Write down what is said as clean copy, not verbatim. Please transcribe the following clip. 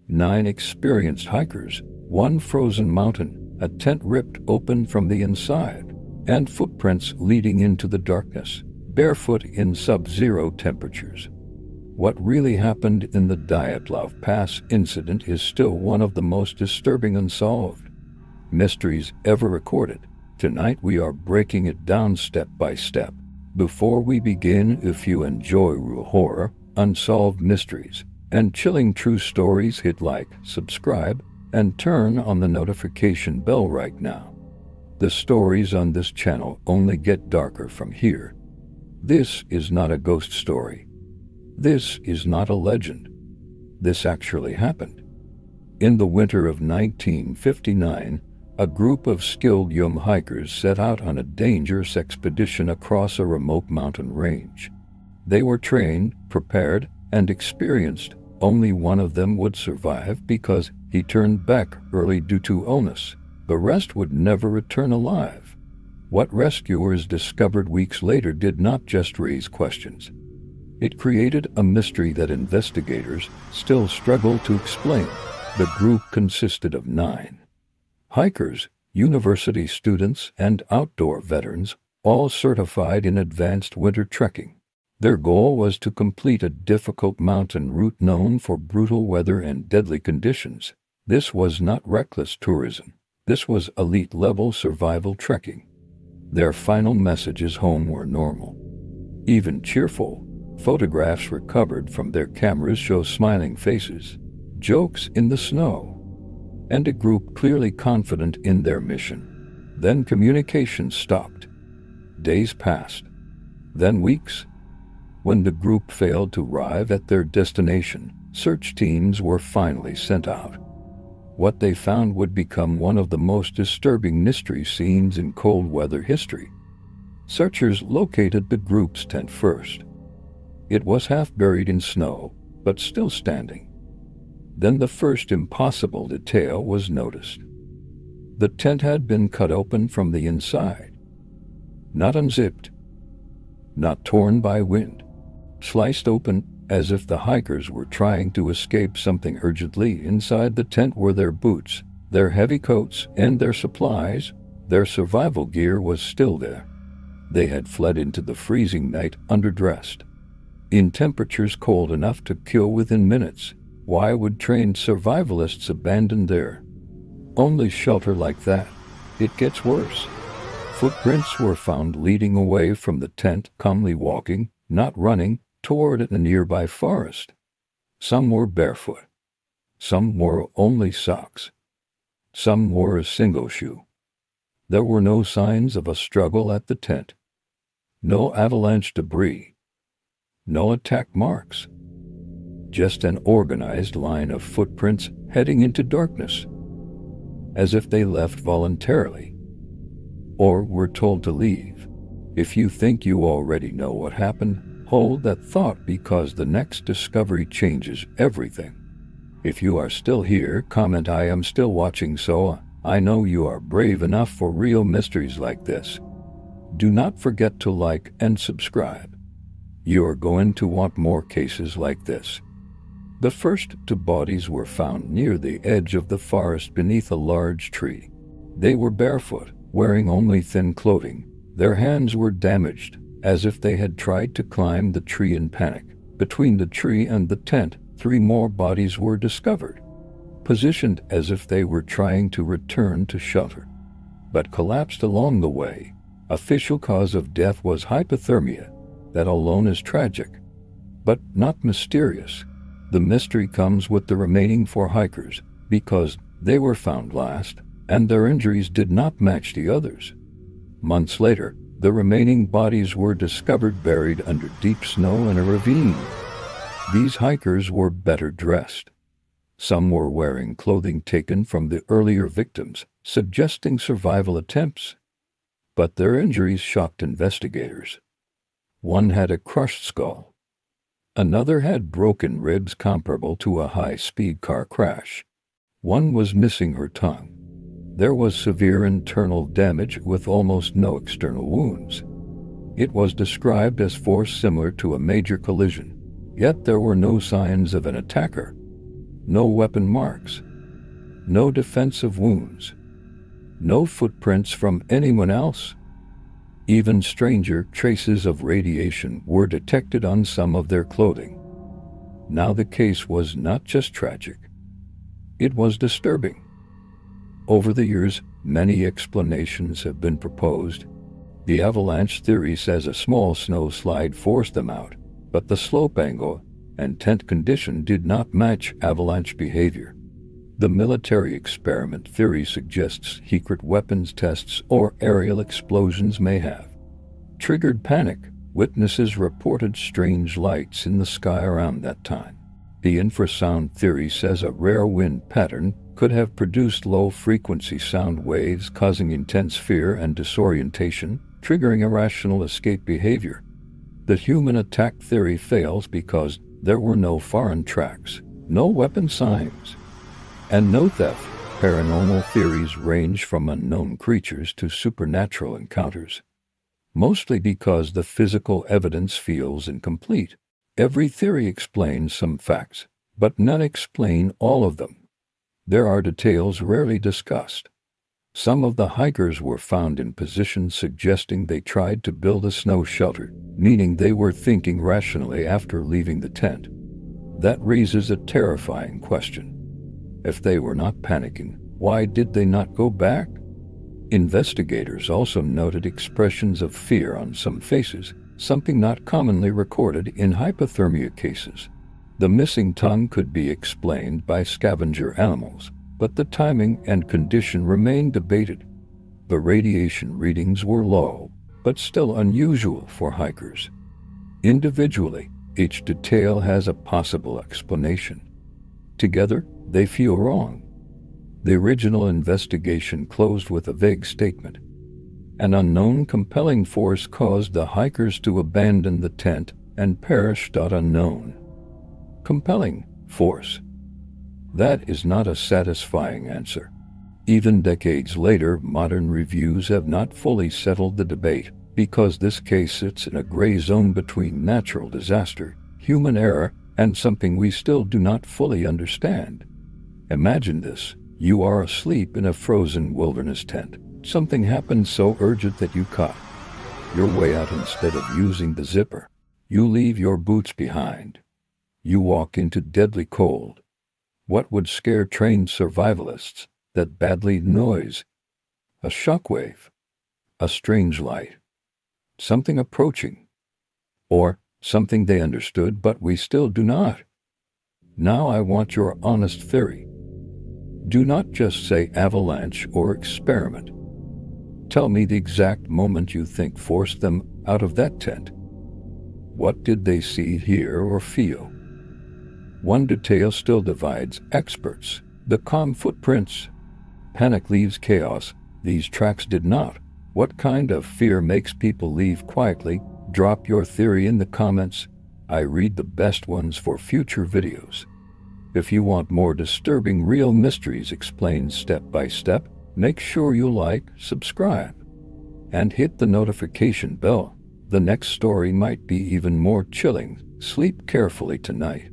9 experienced hikers, one frozen mountain, a tent ripped open from the inside, and footprints leading into the darkness, barefoot in sub-zero temperatures. What really happened in the Dyatlov Pass incident is still one of the most disturbing unsolved mysteries ever recorded. Tonight we are breaking it down step by step. Before we begin, if you enjoy real horror, unsolved mysteries, and chilling true stories, hit like, subscribe, and turn on the notification bell right now. The stories on this channel only get darker from here. This is not a ghost story. This is not a legend. This actually happened. In the winter of 1959, a group of skilled young hikers set out on a dangerous expedition across a remote mountain range. They were trained, prepared, and experienced. Only one of them would survive because he turned back early due to illness. The rest would never return alive. What rescuers discovered weeks later did not just raise questions. It created a mystery that investigators still struggle to explain. The group consisted of 9 hikers, university students, and outdoor veterans, all certified in advanced winter trekking. Their goal was to complete a difficult mountain route known for brutal weather and deadly conditions. This was not reckless tourism. This was elite-level survival trekking. Their final messages home were normal, even cheerful. Photographs recovered from their cameras show smiling faces, jokes in the snow, and a group clearly confident in their mission. Then communication stopped. Days passed, then weeks. When the group failed to arrive at their destination, search teams were finally sent out. What they found would become one of the most disturbing mystery scenes in cold weather history. Searchers located the group's tent first. It was half buried in snow, but still standing. Then the first impossible detail was noticed. The tent had been cut open from the inside. Not unzipped, not torn by wind. Sliced open, as if the hikers were trying to escape something urgently. Inside the tent were their boots, their heavy coats, and their supplies. Their survival gear was still there. They had fled into the freezing night underdressed, in temperatures cold enough to kill within minutes. Why would trained survivalists abandon their only shelter like that? It gets worse. Footprints were found leading away from the tent, calmly walking, not running, toward a nearby forest. Some were barefoot. Some wore only socks. Some wore a single shoe. There were no signs of a struggle at the tent. No avalanche debris. No attack marks. Just an organized line of footprints heading into darkness, as if they left voluntarily, or were told to leave. If you think you already know what happened, hold that thought, because the next discovery changes everything. If you are still here, comment "I am still watching," so I know you are brave enough for real mysteries like this. Do not forget to like and subscribe. You are going to want more cases like this. The first 2 bodies were found near the edge of the forest beneath a large tree. They were barefoot, wearing only thin clothing. Their hands were damaged, as if they had tried to climb the tree in panic. Between the tree and the tent, 3 more bodies were discovered, positioned as if they were trying to return to shelter, but collapsed along the way. Official cause of death was hypothermia. That alone is tragic, but not mysterious. The mystery comes with the remaining 4 hikers, because they were found last, and their injuries did not match the others. Months later, the remaining bodies were discovered buried under deep snow in a ravine. These hikers were better dressed. Some were wearing clothing taken from the earlier victims, suggesting survival attempts. But their injuries shocked investigators. One had a crushed skull. Another had broken ribs comparable to a high-speed car crash. One was missing her tongue. There was severe internal damage with almost no external wounds. It was described as force similar to a major collision, yet there were no signs of an attacker. No weapon marks. No defensive wounds. No footprints from anyone else. Even stranger traces of radiation were detected on some of their clothing. Now the case was not just tragic. It was disturbing. Over the years, many explanations have been proposed. The avalanche theory says a small snowslide forced them out, but the slope angle and tent condition did not match avalanche behavior. The military experiment theory suggests secret weapons tests or aerial explosions may have triggered panic. Witnesses reported strange lights in the sky around that time. The infrasound theory says a rare wind pattern could have produced low-frequency sound waves causing intense fear and disorientation, triggering irrational escape behavior. The human attack theory fails because there were no foreign tracks, no weapon signs, and no theft. Paranormal theories range from unknown creatures to supernatural encounters, mostly because the physical evidence feels incomplete. Every theory explains some facts, but none explain all of them. There are details rarely discussed. Some of the hikers were found in positions suggesting they tried to build a snow shelter, meaning they were thinking rationally after leaving the tent. That raises a terrifying question. If they were not panicking, why did they not go back? Investigators also noted expressions of fear on some faces, something not commonly recorded in hypothermia cases. The missing tongue could be explained by scavenger animals, but the timing and condition remain debated. The radiation readings were low, but still unusual for hikers. Individually, each detail has a possible explanation. Together, they feel wrong. The original investigation closed with a vague statement. An unknown compelling force caused the hikers to abandon the tent and perish. Unknown compelling force. That is not a satisfying answer. Even decades later, modern reviews have not fully settled the debate because this case sits in a gray zone between natural disaster, human error, and something we still do not fully understand. Imagine this. You are asleep in a frozen wilderness tent. Something happened so urgent that you cut your way out instead of using the zipper. You leave your boots behind. You walk into deadly cold. What would scare trained survivalists? That badly noise, a shockwave, a strange light, something approaching, or something they understood but we still do not. Now I want your honest theory. Do not just say avalanche or experiment. Tell me the exact moment you think forced them out of that tent. What did they see, hear, or feel? One detail still divides experts: the calm footprints. Panic leaves chaos. These tracks did not. What kind of fear makes people leave quietly? Drop your theory in the comments. I read the best ones for future videos. If you want more disturbing real mysteries explained step by step, make sure you like, subscribe, and hit the notification bell. The next story might be even more chilling. Sleep carefully tonight.